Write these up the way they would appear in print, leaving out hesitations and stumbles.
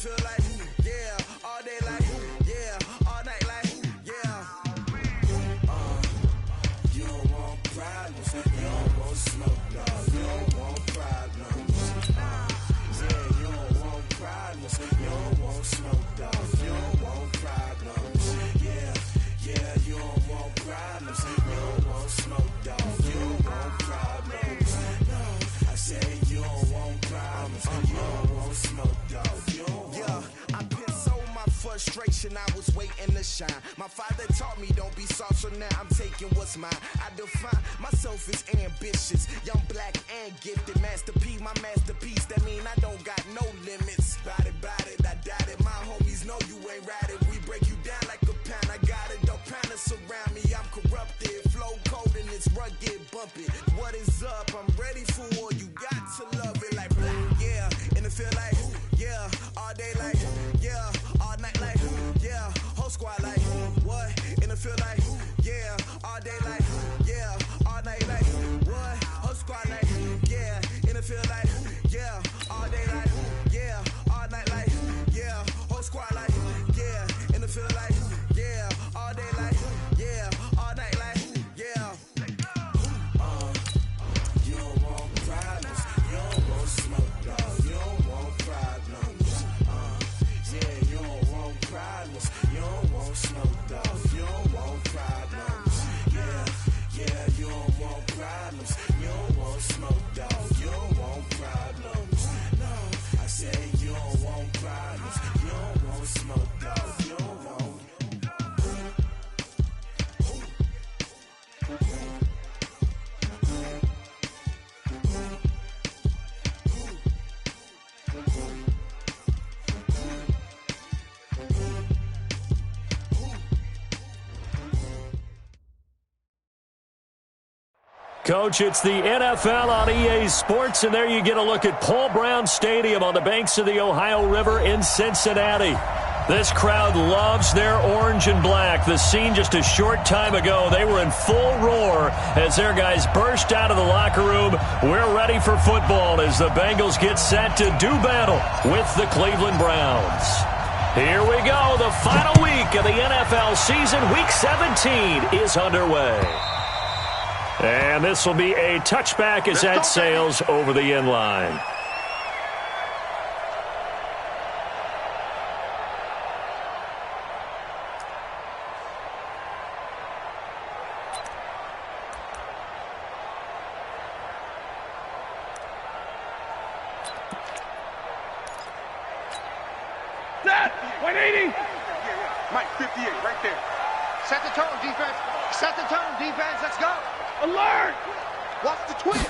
feel like, yeah, all day like, yeah, all night like, yeah. You don't want problems, you don't want smoke, dog. You don't want problems. Yeah, you don't want problems, you don't want smoke, dog. You don't want problems. Yeah, you don't want problems, you don't want smoke, dog. You don't want problems. No, I say you don't want problems, you don't want smoke, dog. You don't want. Yeah, I've been so my frustration, I was waiting to shine. My father taught me don't be soft, so now I'm taking what's mine. I define myself as ambitious, young, black, and gifted. Master P, my masterpiece. That mean I don't got no limits. Bout it, I doubt it. My homies know you ain't ratted. We break you down like a pound. I got it, don't pound us around me. I'm corrupted, flow cold and it's rugged, bumpy. What is up? I'm ready for war. You got to love it like black, yeah. And it feel like, yeah, all day like, yeah, all night like, yeah, whole squad like, what? And it feel like, yeah, all day like, yeah, all night like, what? Whole squad like, yeah, and it feel like, yeah, all day like, yeah, all night like, yeah, whole squad like, yeah, and it feel like, yeah, all day like, yeah, all night like, yeah. You don't want problems, you don't want smoke, dog. You don't want problems. Yeah, you don't want problems, you don't want smoke, dog. You don't want problems. Yeah, you don't want problems, you don't want smoke, dog. You don't want problems. No, I say you don't want problems, you don't want smoke, dog. You don't want. Coach, it's the NFL on EA Sports, and there you get a look at Paul Brown Stadium on the banks of the Ohio River in Cincinnati. This crowd loves their orange and black. The scene just a short time ago, they were in full roar as their guys burst out of the locker room. We're ready for football as the Bengals get set to do battle with the Cleveland Browns. Here we go. The final week of the NFL season, Week 17, is underway. And this will be a touchback as that sails over the end line. Set! 180! Mike, 58, right there. Set the tone, defense. Set the tone, defense. Let's go. Alert! Watch the twin.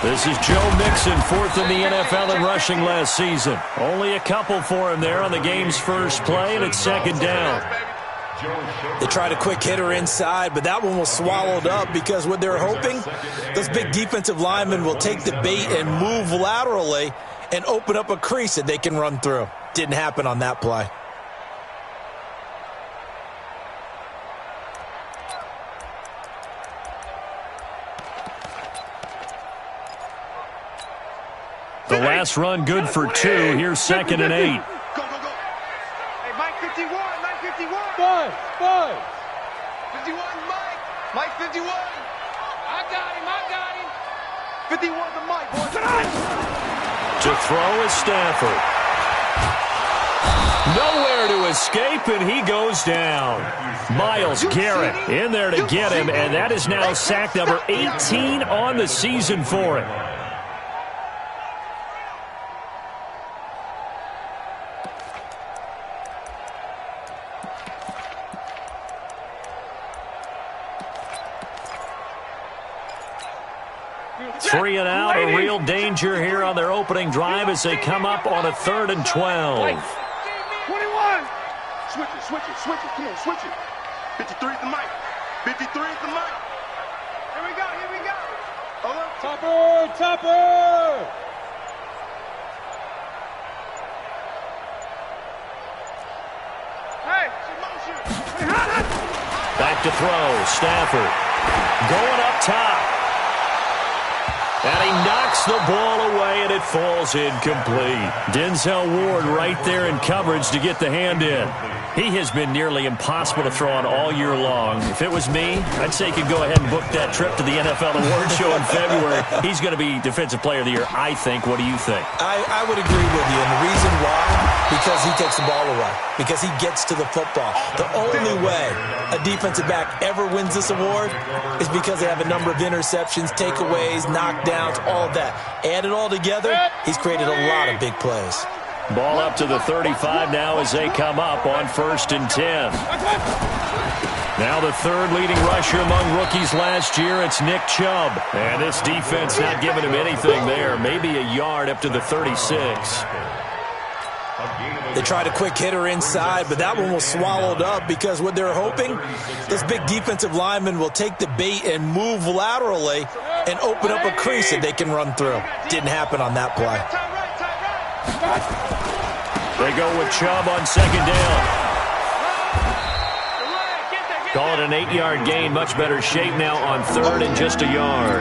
This is Joe Mixon, fourth in the NFL in rushing last season. Only a couple for him there on the game's first play, and it's second down. They tried a quick hitter inside, but that one was swallowed up because what they're hoping, those big defensive linemen will take the bait and move laterally and open up a crease that they can run through. Didn't happen on that play. The last run good for 2. Here's 2nd and 8. Go, go, go. Hey, Mike 51, Mike 51. 5. 51, Mike. Mike 51. I got him. 51 to Mike, boys. To throw is Stafford. Nowhere to escape, and he goes down. Myles Garrett in there to get him, and that is now sack number 18 on the season for him. Three and out, a real danger here on their opening drive as they come up on a 3rd and 12. 21. Switch it. Come on, switch it. 53 is the mic. 53 is the mic. Here we go. Topper. Hey, motion. Back to throw, Stafford going up top. And he knocks the ball away, and it falls incomplete. Denzel Ward right there in coverage to get the hand in. He has been nearly impossible to throw on all year long. If it was me, I'd say he could go ahead and book that trip to the NFL Award Show in February. He's going to be Defensive Player of the Year, I think. What do you think? I would agree with you. And the reason why, because he takes the ball away. Because he gets to the football. The only way a defensive back ever wins this award is because they have a number of interceptions, takeaways, knockdowns, all of that. Add it all together, he's created a lot of big plays. Ball up to the 35 now as they come up on 1st and 10. Now the third leading rusher among rookies last year, it's Nick Chubb. And this defense not giving him anything there. Maybe a yard up to the 36. They tried a quick hitter inside, but that one was swallowed up because what they're hoping, this big defensive lineman will take the bait and move laterally and open up a crease that they can run through. Didn't happen on that play. They go with Chubb on 2nd down. Call it an 8-yard gain. Much better shape now on 3rd and just a yard.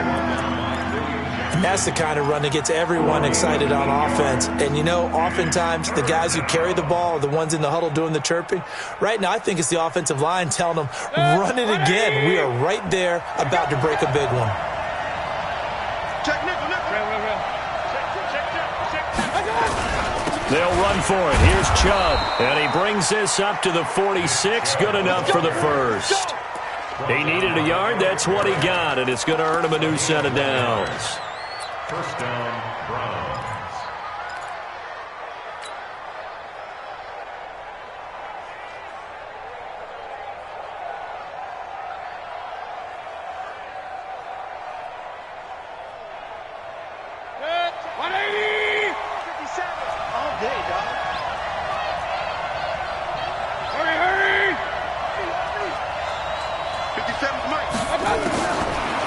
And that's the kind of run that gets everyone excited on offense. And, you know, oftentimes the guys who carry the ball are the ones in the huddle doing the chirping. Right now, I think it's the offensive line telling them, run it again. We are right there about to break a big one. They'll run for it. Here's Chubb. And he brings this up to the 46. Good enough for the first. He needed a yard. That's what he got. And it's going to earn him a new set of downs. First down, Browns.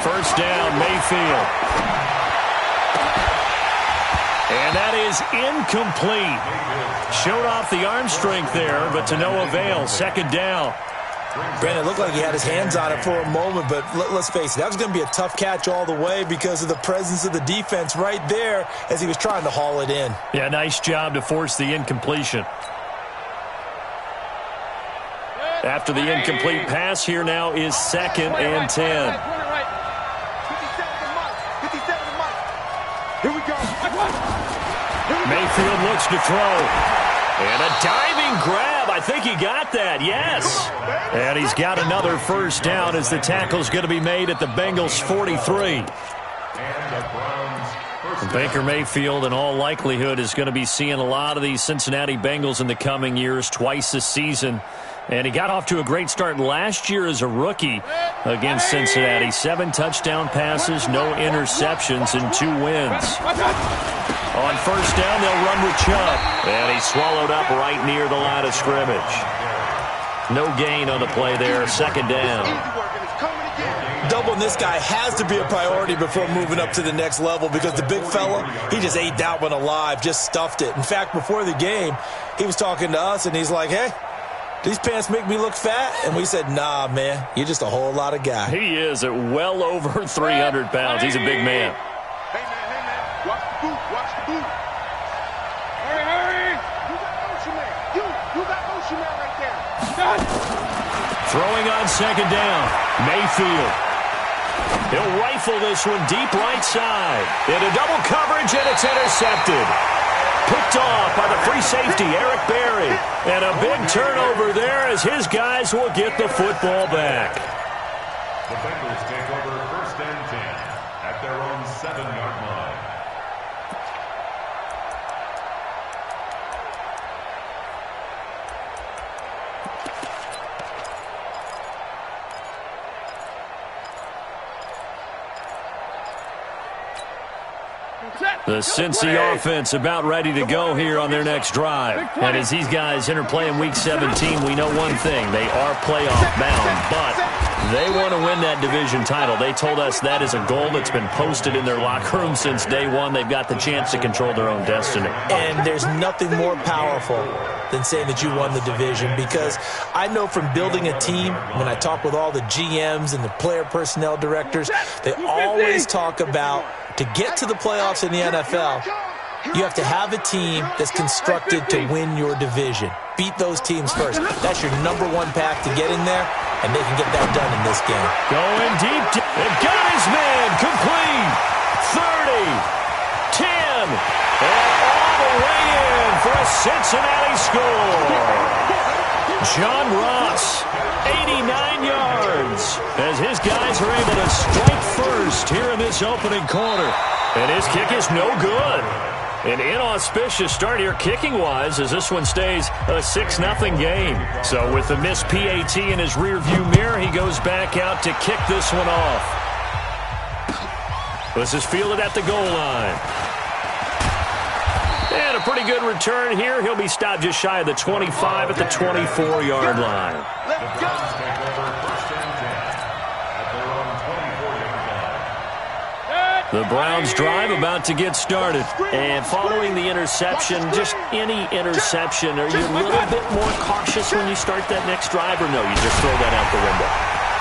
First down, Mayfield. And that is incomplete. Showed off the arm strength there, but to no avail. 2nd down. Brandon, it looked like he had his hands on it for a moment, but let's face it, that was going to be a tough catch all the way because of the presence of the defense right there as he was trying to haul it in. Yeah, nice job to force the incompletion. After the incomplete pass, here now is 2nd and 10. Here we go. Mayfield looks to throw. And a diving grab. I think he got that. Yes. And he's got another first down as the tackle's going to be made at the Bengals' 43. Baker Mayfield, in all likelihood, is going to be seeing a lot of these Cincinnati Bengals in the coming years, twice this season. And he got off to a great start last year as a rookie against Cincinnati. 7 touchdown passes, no interceptions, and 2 wins. On first down, they'll run with Chubb. And he's swallowed up right near the line of scrimmage. No gain on the play there. 2nd down. Doubling this guy has to be a priority before moving up to the next level because the big fella, he just ate that one alive, just stuffed it. In fact, before the game, he was talking to us, and he's like, hey, these pants make me look fat? And we said, nah, man, you're just a whole lot of guy. He is at well over 300 pounds. He's a big man. Hey, man, watch the boot, watch the boot. Hurry. You got motion man. You got motion man right there. Throwing on 2nd down, Mayfield. He'll rifle this one deep right side. Into double coverage, and it's intercepted. Picked off by the free safety, Eric Berry. And a big turnover there as his guys will get the football back. The Bengals take over 1st and 10 at their own 7-yard line. The Cincy offense about ready to go here on their next drive. And as these guys enter play in Week 17, we know one thing. They are playoff bound, but they want to win that division title. They told us that is a goal that's been posted in their locker room since day one. They've got the chance to control their own destiny. And there's nothing more powerful than saying that you won the division, because I know from building a team, when I talk with all the GMs and the player personnel directors, they always talk about to get to the playoffs in the NFL, you have to have a team that's constructed to win your division. Beat those teams first. That's your #1 path to get in there, and they can get that done in this game. Going deep. They've got his man. Complete. 30. 10. And all the way in for a Cincinnati score. John Ross, 89 yards, as his guys are able to strike first here in this opening quarter. And his kick is no good. An inauspicious start here kicking-wise as this one stays a 6-0 game. So with the missed PAT in his rearview mirror, he goes back out to kick this one off. This is fielded at the goal line. And a pretty good return here. He'll be stopped just shy of the 25 at the 24-yard line. Let's go. Take over first and 10 at their own 24-yard line. The Browns drive about to get started. And following the interception, just any interception, are you a little bit more cautious when you start that next drive, or no, you just throw that out the window?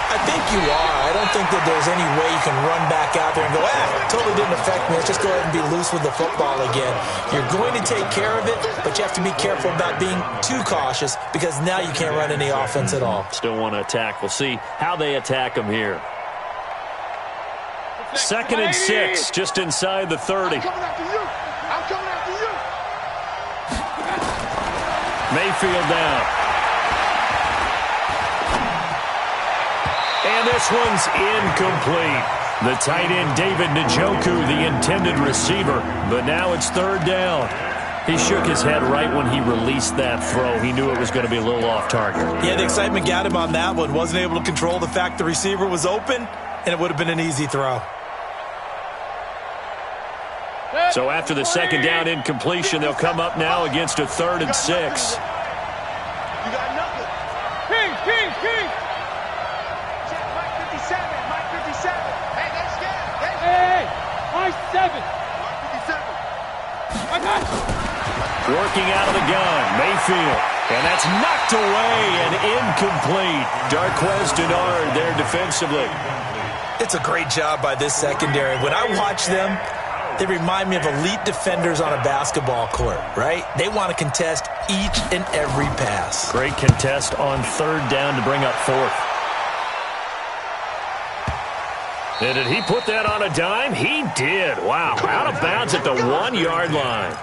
I think you are. I don't think that there's any way you can run back out there and go, totally didn't affect me. Let's just go ahead and be loose with the football again. You're going to take care of it, but you have to be careful about being too cautious because now you can't run any offense at all. Still want to attack. We'll see how they attack him here. 2nd and 6, just inside the 30. I'm coming after you. I'm coming after you. Mayfield down. And this one's incomplete. The tight end, David Njoku, the intended receiver. But now it's 3rd down. He shook his head right when he released that throw. He knew it was going to be a little off target. Yeah, the excitement got him on that one. Wasn't able to control the fact the receiver was open, and it would have been an easy throw. So after the 2nd down incompletion, they'll come up now against a 3rd and 6. You got nothing. King. Check Mike 57. Mike 57. Hey, that's good. Hey, Mike 7. Mike 57. I got you. Working out of the gun, Mayfield. And that's knocked away and incomplete. Darquez Denard there defensively. It's a great job by this secondary. When I watch them, they remind me of elite defenders on a basketball court, right? They want to contest each and every pass. Great contest on 3rd down to bring up 4th. And did he put that on a dime? He did. Wow. Out of bounds at the 1-yard line.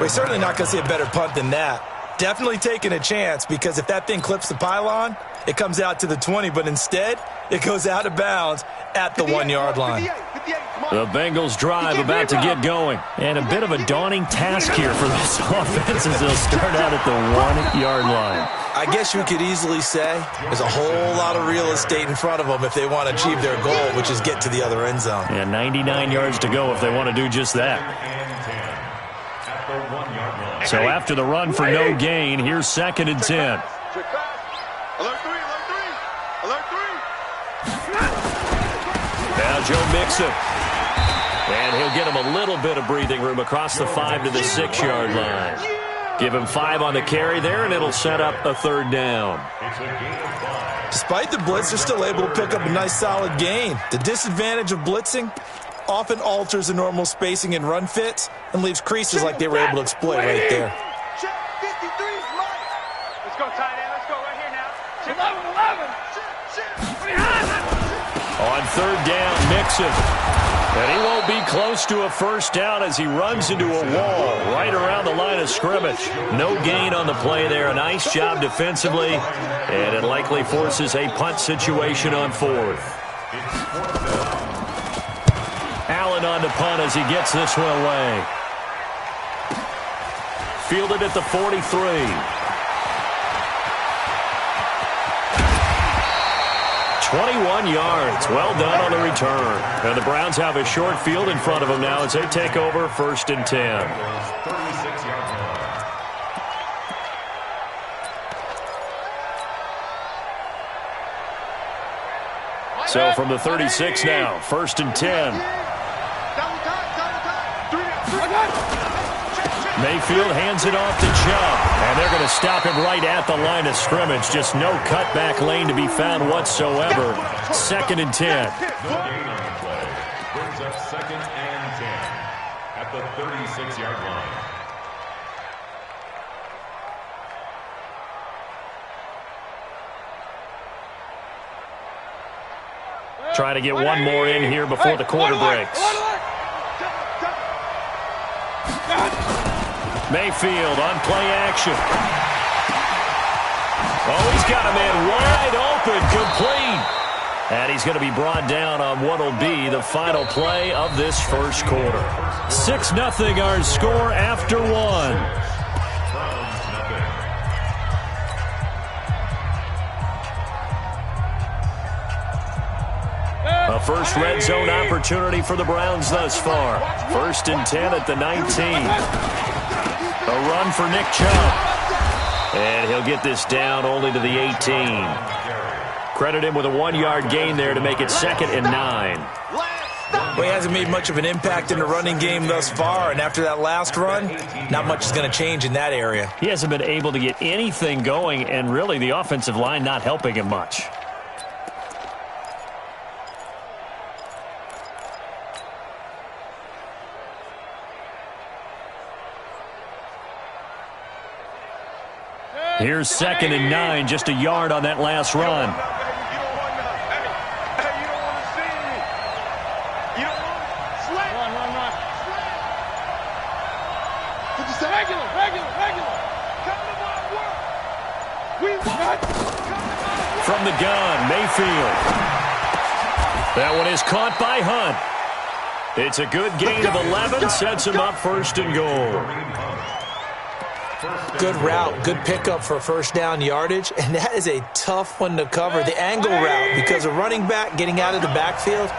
We're certainly not going to see a better punt than that. Definitely taking a chance because if that thing clips the pylon, it comes out to the 20, but instead it goes out of bounds at the 1-yard line. The Bengals drive about to get going. And a bit of a daunting task here for this offense as they'll start out at the 1-yard line. I guess you could easily say there's a whole lot of real estate in front of them if they want to achieve their goal, which is get to the other end zone. And 99 yards to go if they want to do just that. So after the run for no gain, here's 2nd and 10. Alert 3. Alert 3. Now Joe Mixon. And he'll get him a little bit of breathing room across the 5 to the 6-yard line. Give him 5 on the carry there, and it'll set up a 3rd down. Despite the blitz, they're still able to pick up a nice solid gain. The disadvantage of blitzing often alters the normal spacing and run fits and leaves creases like they were able to exploit right there. Check 53's Mike. Let's go, tight end. Let's go right here now. Check 11. On 3rd down, Mixon. And he won't be close to a 1st down as he runs into a wall right around the line of scrimmage. No gain on the play there. A nice job defensively. And it likely forces a punt situation on 4th. Allen on the punt as he gets this one away. Fielded at the 43. 21 yards. Well done on the return. And the Browns have a short field in front of them now as they take over 1st and 10. So from the 36 now, 1st and 10. Mayfield hands it off to Chubb. And they're going to stop him right at the line of scrimmage. Just no cutback lane to be found whatsoever. 2nd and 10. 2nd and 10 at the 36-yard line. Try to get one more in here before the quarter breaks. Mayfield on play action. Oh, he's got a man wide open, complete. And he's going to be brought down on what will be the final play of this first quarter. 6-0 our score after one. A first red zone opportunity for the Browns thus far. 1st and 10 at the 19. A run for Nick Chubb. And he'll get this down only to the 18. Credit him with a 1-yard gain there to make it 2nd and 9. Well, he hasn't made much of an impact in the running game thus far, and after that last run, not much is going to change in that area. He hasn't been able to get anything going, and really the offensive line not helping him much. Here's 2nd and 9, just a yard on that last run. From the gun, Mayfield. That one is caught by Hunt. It's a good gain of 11, sets him up 1st and goal. Good route, good pickup for first down yardage, and that is a tough one to cover, the angle route, because a running back getting out of the backfield,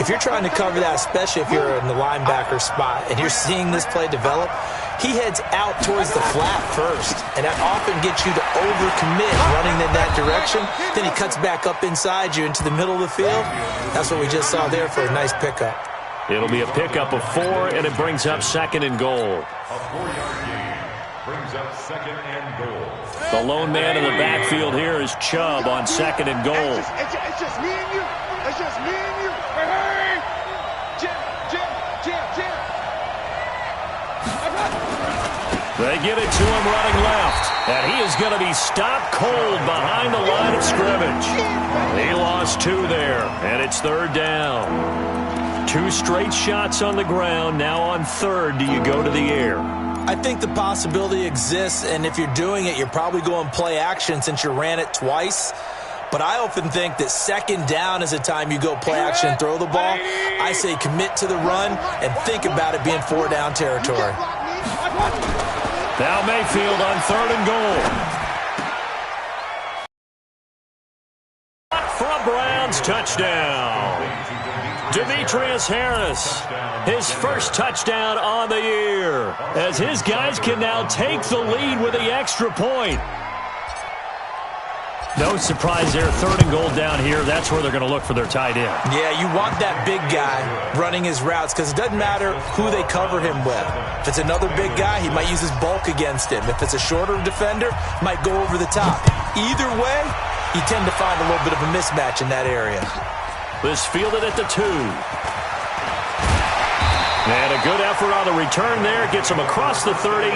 if you're trying to cover that, especially if you're in the linebacker spot and you're seeing this play develop, he heads out towards the flat first, and that often gets you to overcommit running in that direction. Then he cuts back up inside you into the middle of the field. That's what we just saw there for a nice pickup. It'll be a pickup of 4, and it brings up 2nd and goal. A 4-yard gain brings up 2nd and goal. The lone man in the backfield here is Chubb on 2nd and goal. It's just me and you. It's just me and you. Hey! Jim. They get it to him running left, and he is going to be stopped cold behind the line of scrimmage. He lost 2 there, and it's 3rd down. 2 straight shots on the ground. Now on 3rd, do you go to the air? I think the possibility exists, and if you're doing it, you're probably going play action since you ran it twice. But I often think that 2nd down is the time you go play action and throw the ball. I say commit to the run and think about it being 4-down territory. Now Mayfield on 3rd and goal. For a Browns touchdown. Demetrius Harris, his first touchdown on the year, as his guys can now take the lead with the extra point. No surprise there, 3rd and goal down here. That's where they're going to look for their tight end. Yeah, you want that big guy running his routes because it doesn't matter who they cover him with. If it's another big guy, he might use his bulk against him. If it's a shorter defender, might go over the top. Either way, you tend to find a little bit of a mismatch in that area. This fielded at the 2. And a good effort on the return there. Gets him across the 30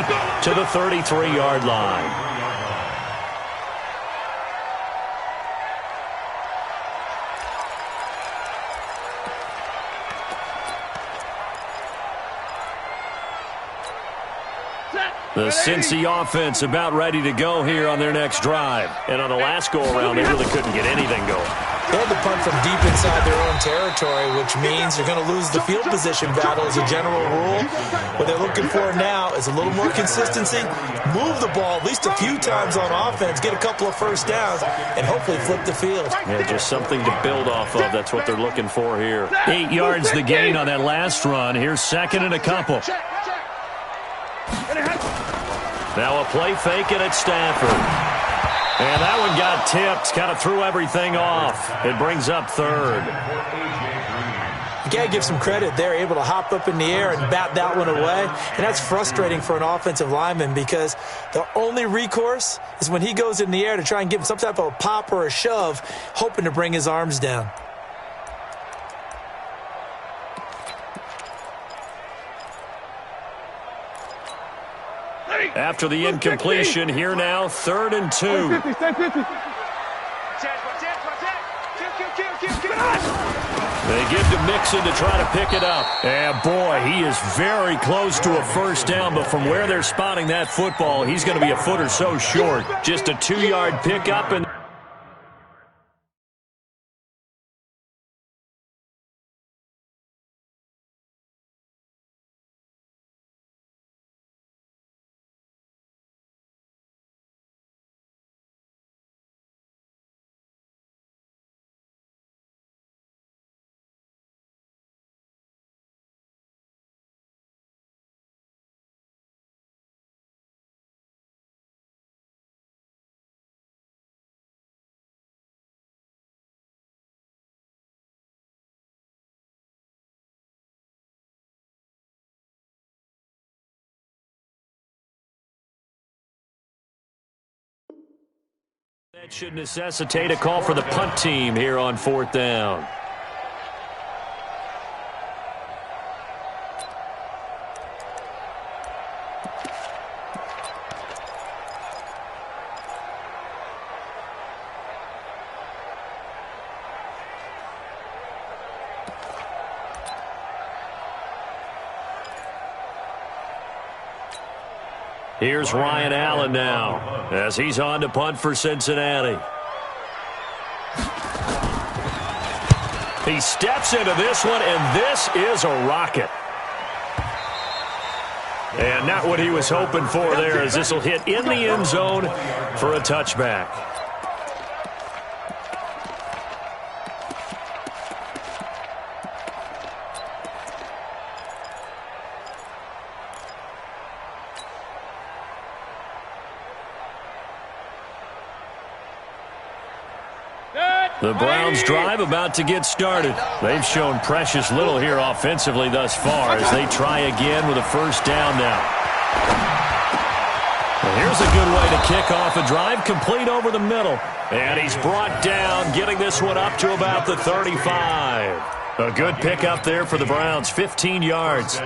to the 33-yard line. The Cincy offense about ready to go here on their next drive. And on the last go-around, they really couldn't get anything going. They had to punt from deep inside their own territory, which means they're going to lose the field position battle as a general rule. What they're looking for now is a little more consistency, move the ball at least a few times on offense, get a couple of first downs, and hopefully flip the field. Yeah, just something to build off of. That's what they're looking for here. 8 yards the gain on that last run. Here's 2nd and a couple. Now a play fake and it's Stafford. And that one got tipped, kind of threw everything off. It brings up 3rd. You got to give some credit. They're able to hop up in the air and bat that one away. And that's frustrating for an offensive lineman because the only recourse is when he goes in the air to try and give him some type of a pop or a shove, hoping to bring his arms down. After the incompletion, here now, 3rd and 2. They give to Mixon to try to pick it up. And, boy, he is very close to a first down, but from where they're spotting that football, he's going to be a foot or so short. Just a 2-yard pickup, and that should necessitate a call for the punt team here on 4th down. Here's Ryan Allen now as he's on to punt for Cincinnati. He steps into this one, and this is a rocket. And not what he was hoping for there, as this will hit in the end zone for a touchback. The Browns drive about to get started. They've shown precious little here offensively thus far as they try again with a first down now. Well, here's a good way to kick off a drive, complete over the middle. And he's brought down, getting this one up to about the 35. A good pickup there for the Browns, 15 yards.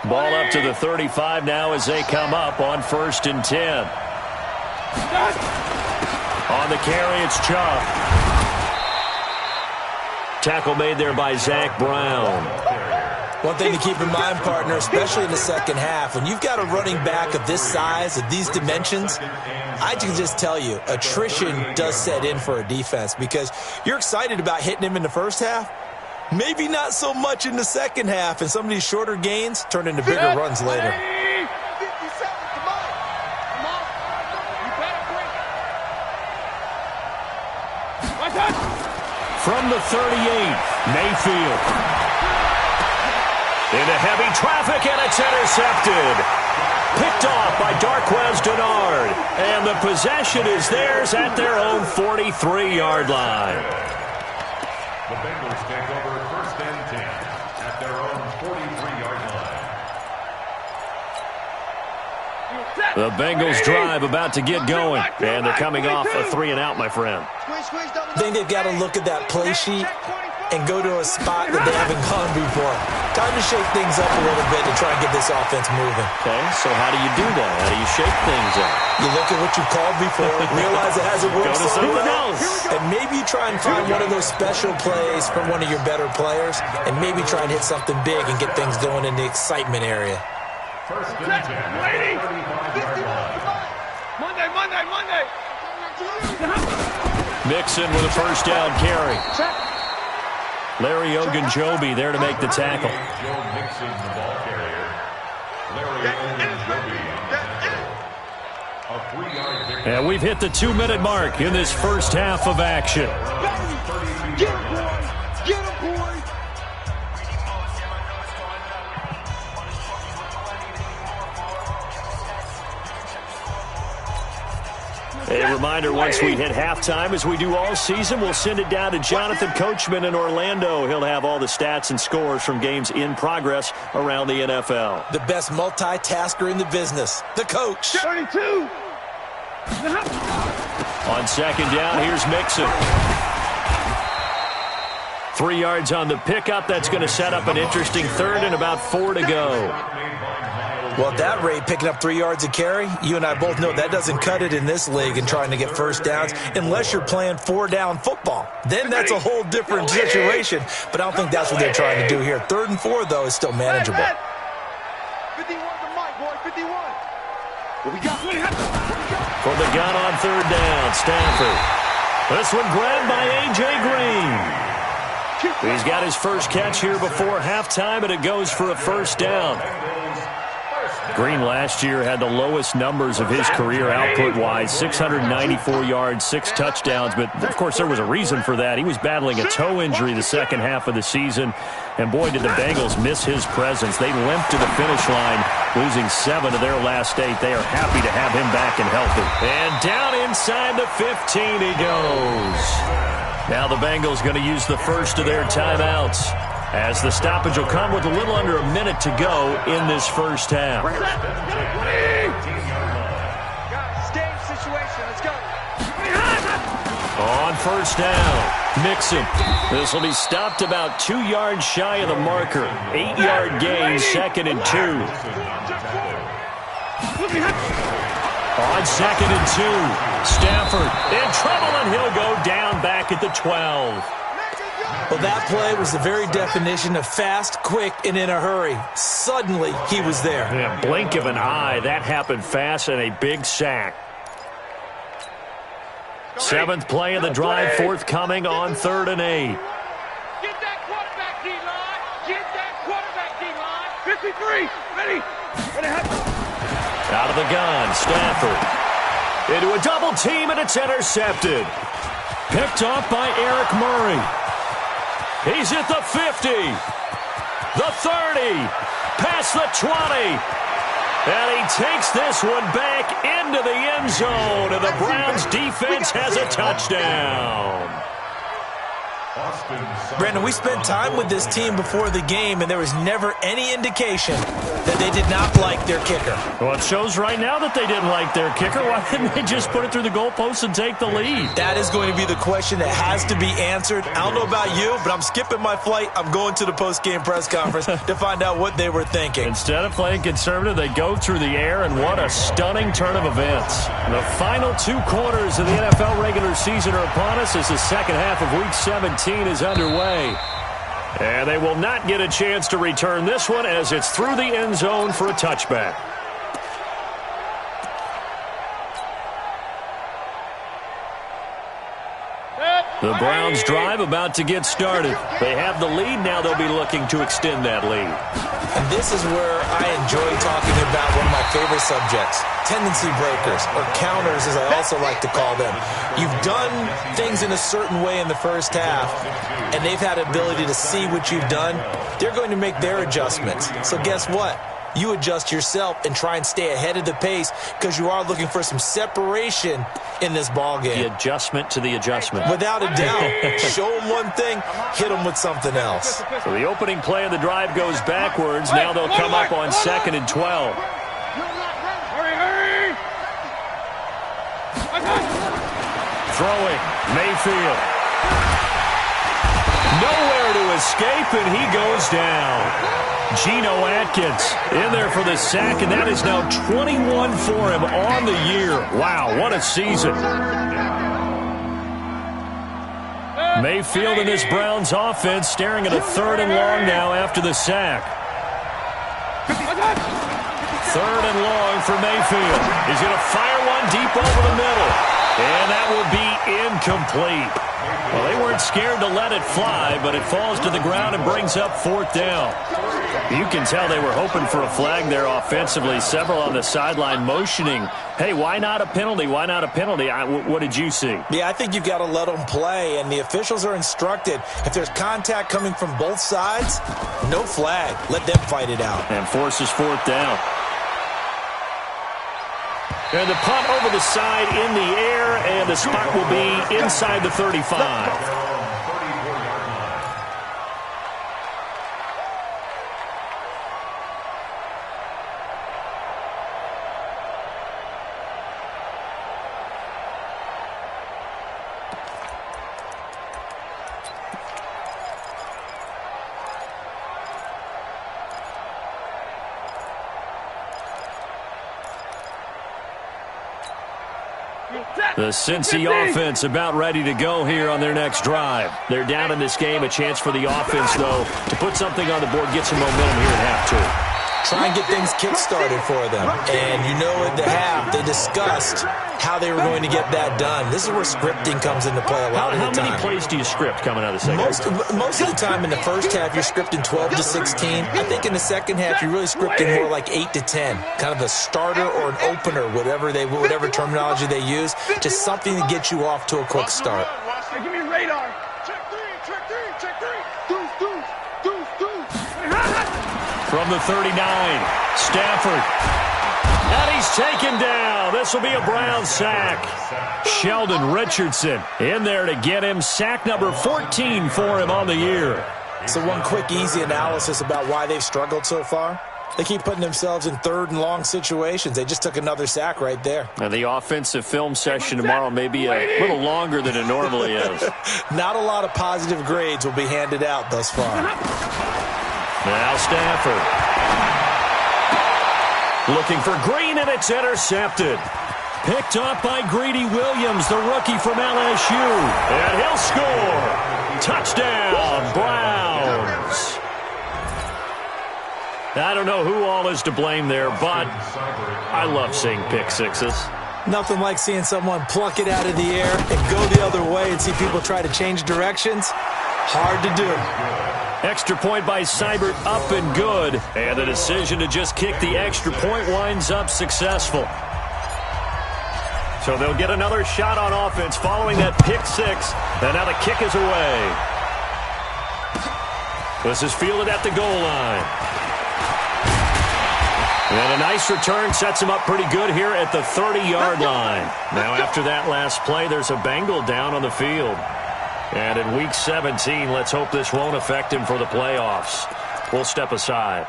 Ball up to the 35 now as they come up on 1st and 10. On the carry, it's Chubb. Tackle made there by Zach Brown. One thing to keep in mind, partner, especially in the second half, when you've got a running back of this size, of these dimensions, I can just tell you, attrition does set in for a defense because you're excited about hitting him in the first half. Maybe not so much in the second half, and some of these shorter gains turn into bigger runs later. From the 38, Mayfield. Into heavy traffic, and it's intercepted. Picked off by Darquez Dennard. And the possession is theirs at their own 43-yard line. The Bengals take over 1st and 10 at their own 43-yard line. The Bengals drive about to get going, and they're coming off a 3-and-out, my friend. I think they've got to look at that play sheet and go to a spot that they haven't gone before. Time to shake things up a little bit to try and get this offense moving. Okay, so how do you do that? How do you shake things up? You look at what you've called before, realize it hasn't worked Go to so something well, else. and maybe you try and find one of those special plays from one of your better players, and maybe try and hit something big and get things going in the excitement area. 1st and 10 at the 35-yard line. Monday. Mixon with a first down carry. Larry Ogunjobi there to make the tackle. Joe Mixon, the ball carrier. Larry Ogunjobi on the tackle. A 3-yard pickup. And we've hit the 2-minute mark in this first half of action. Get him, boy. A reminder, once we hit halftime, as we do all season, we'll send it down to Jonathan Coachman in Orlando. He'll have all the stats and scores from games in progress around the NFL. The best multitasker in the business, the coach. 32. On second down, here's Mixon. 3 yards on the pickup. That's going to set up an interesting third and about 4 to go. Well, at that rate, picking up 3 yards a carry, you and I both know that doesn't cut it in this league and trying to get first downs unless you're playing 4-down football. Then that's a whole different situation, but I don't think that's what they're trying to do here. 3rd and 4, though, is still manageable. 51 to Mike, boy, 51. What we got? For the gun on 3rd down, Stafford. This one grabbed by A.J. Green. He's got his first catch here before halftime, and it goes for a first down. Green last year had the lowest numbers of his career output-wise, 694 yards, 6 touchdowns. But, of course, there was a reason for that. He was battling a toe injury the second half of the season. And, boy, did the Bengals miss his presence. They limped to the finish line, losing 7 of their last 8. They are happy to have him back and healthy. And down inside the 15 he goes. Now the Bengals going to use the first of their timeouts, as the stoppage will come with a little under a minute to go in this first half. Game situation. Let's go. On first down, Mixon. This will be stopped about 2 yards shy of the marker. 8-yard gain, 2nd and 2. On 2nd and 2, Stafford in trouble, and he'll go down back at the 12. Well, that play was the very definition of fast, quick, and in a hurry. Suddenly, he was there. Yeah, blink of an eye. That happened fast, and a big sack. 7th play of the drive, forthcoming on 3rd and 8. Get that quarterback D-line. Get that quarterback D-line. 53. Ready. Out of the gun, Stafford. Into a double team, and it's intercepted. Picked off by Eric Murray. He's at the 50, the 30, past the 20. And he takes this one back into the end zone, and the Browns defense has a touchdown. Brandon, we spent time with this team before the game, and there was never any indication that they did not like their kicker. Well, it shows right now that they didn't like their kicker. Why didn't they just put it through the goalpost and take the lead? That is going to be the question that has to be answered. I don't know about you, but I'm skipping my flight. I'm going to the post-game press conference to find out what they were thinking. Instead of playing conservative, they go through the air, and what a stunning turn of events. The final 2 quarters of the NFL regular season are upon us as the second half of Week 17 is underway. And they will not get a chance to return this one as it's through the end zone for a touchback. The Browns drive about to get started. They have the lead. Now they'll be looking to extend that lead. And this is where I enjoy talking about one of my favorite subjects, tendency breakers, or counters as I also like to call them. You've done things in a certain way in the first half, and they've had ability to see what you've done. They're going to make their adjustments. So guess what? You adjust yourself and try and stay ahead of the pace because you are looking for some separation in this ball game. The adjustment to the adjustment. Without a doubt. Show them one thing, hit them with something else. So the opening play of the drive goes backwards. Now they'll come up on 2nd and 12. Hurry. Throwing, Mayfield. Nowhere to escape, and he goes down. Geno Atkins in there for the sack, and that is now 21 for him on the year. Wow, what a season. Mayfield and this Browns offense staring at a 3rd and long now after the sack. 3rd and long for Mayfield. He's going to fire one deep over the middle, and that will be incomplete. Well, they weren't scared to let it fly, but it falls to the ground and brings up 4th down. You can tell they were hoping for a flag there offensively. Several on the sideline motioning, hey, why not a penalty? Why not a penalty? What did you see? Yeah, I think you've got to let them play, and the officials are instructed. If there's contact coming from both sides, no flag. Let them fight it out. And forces 4th down. And the punt over the side in the air, and the spot will be inside the 35. The Cincy offense about ready to go here on their next drive. They're down in this game. A chance for the offense, though, to put something on the board, get some momentum here at half-2. Try and get things kick-started for them. And you know at the half, they discussed how they were going to get that done. This is where scripting comes into play a lot of the time. How many plays do you script coming out of the second half? Most of the time in the first half, you're scripting 12 to 16. I think in the second half, you're really scripting more like 8 to 10. Kind of a starter or an opener, whatever terminology they use. Just something to get you off to a quick start. Hey, give me radar. Check three. Deuce. From the 39, Stafford. And he's taken down. This will be a Brown sack. Sheldon Richardson in there to get him. Sack number 14 for him on the year. So one quick, easy analysis about why they've struggled so far. They keep putting themselves in third and long situations. They just took another sack right there. And the offensive film session tomorrow may be a little longer than it normally is. Not a lot of positive grades will be handed out thus far. Now Stafford. Looking for Green, and it's intercepted. Picked up by Greedy Williams, the rookie from LSU. And he'll score. Touchdown, Browns. I don't know who all is to blame there, but I love seeing pick sixes. Nothing like seeing someone pluck it out of the air and go the other way and see people try to change directions. Hard to do. Extra point by Seibert, up and good. And the decision to just kick the extra point winds up successful. So they'll get another shot on offense following that pick six. And now the kick is away. This is fielded at the goal line. And a nice return sets him up pretty good here at the 30-yard line. Now after that last play, there's a Bengal down on the field. And in Week 17, let's hope this won't affect him for the playoffs. We'll step aside.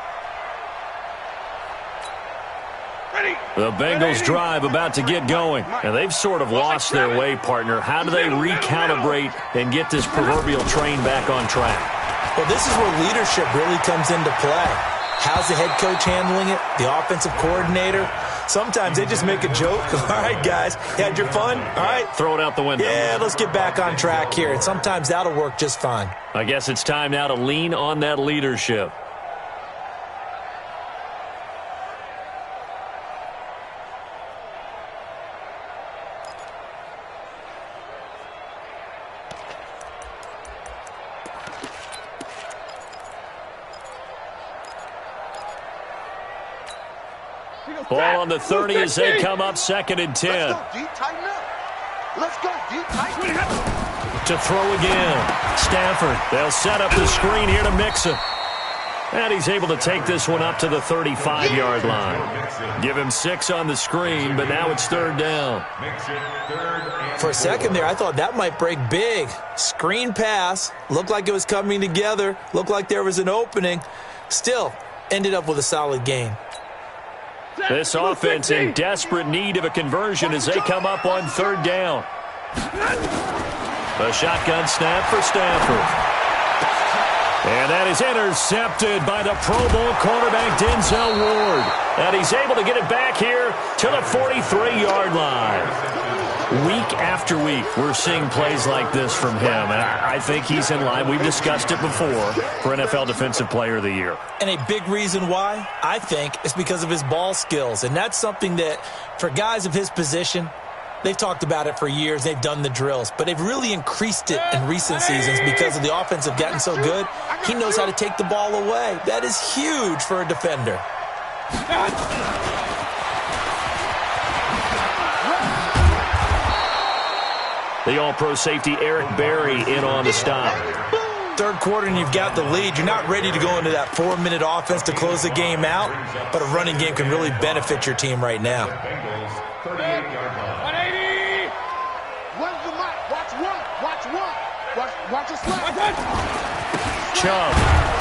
The Bengals drive about to get going. And they've sort of lost their way, partner. How do they recalibrate and get this proverbial train back on track? Well, this is where leadership really comes into play. How's the head coach handling it? The offensive coordinator? Sometimes they just make a joke. All right, guys, you had your fun? All right. Throw it out the window. Yeah, let's get back on track here. And sometimes that'll work just fine. I guess it's time now to lean on that leadership. Ball on the 30 as they come up 2nd and 10. Let's go, D. Tighten up. Let's go, D. Tighten up. To throw again. Stafford. They'll set up the screen here to Mixon. And he's able to take this one up to the 35-yard line. Give him 6 on the screen, but now it's 3rd down. For a second there, I thought that might break big. Screen pass. Looked like it was coming together. Looked like there was an opening. Still, ended up with a solid gain. This offense in desperate need of a conversion as they come up on 3rd down. A shotgun snap for Stafford. And that is intercepted by the Pro Bowl cornerback Denzel Ward. And he's able to get it back here to the 43-yard line. Week after week, we're seeing plays like this from him. And I think he's in line. We've discussed it before for NFL Defensive Player of the Year. And a big reason why, I think, is because of his ball skills. And that's something that, for guys of his position, they've talked about it for years. They've done the drills. But they've really increased it in recent seasons because of the offense have gotten so good. He knows how to take the ball away. That is huge for a defender. The All-Pro safety Eric Berry in on the stop. 3rd quarter and you've got the lead. You're not ready to go into that 4-minute offense to close the game out, but a running game can really benefit your team right now. Watch it. Chubb